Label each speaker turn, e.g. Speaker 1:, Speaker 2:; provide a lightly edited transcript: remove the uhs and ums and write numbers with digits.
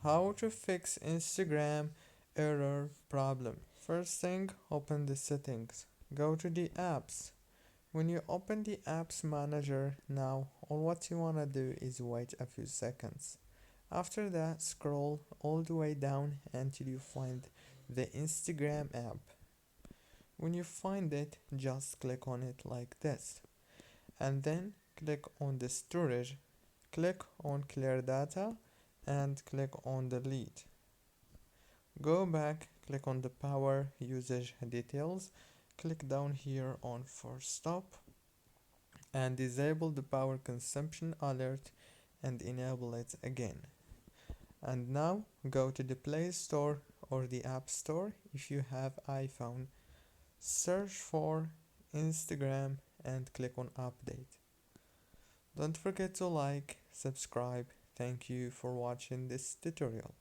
Speaker 1: How to fix Instagram error problem. First thing, open the settings. Go to the apps. When you open the apps manager now, all what you wanna do is wait a few seconds. After that, scroll all the way down until you find the Instagram app. When you find it, just click on it like this. And then click on the storage. Click on clear data and click on delete. Go back, click on the power usage details, click down here on force stop and disable the power consumption alert and enable it again. And now go to the Play Store or the App Store if you have iPhone. Search for Instagram and click on update. Don't forget to like, subscribe. Thank you for watching this tutorial.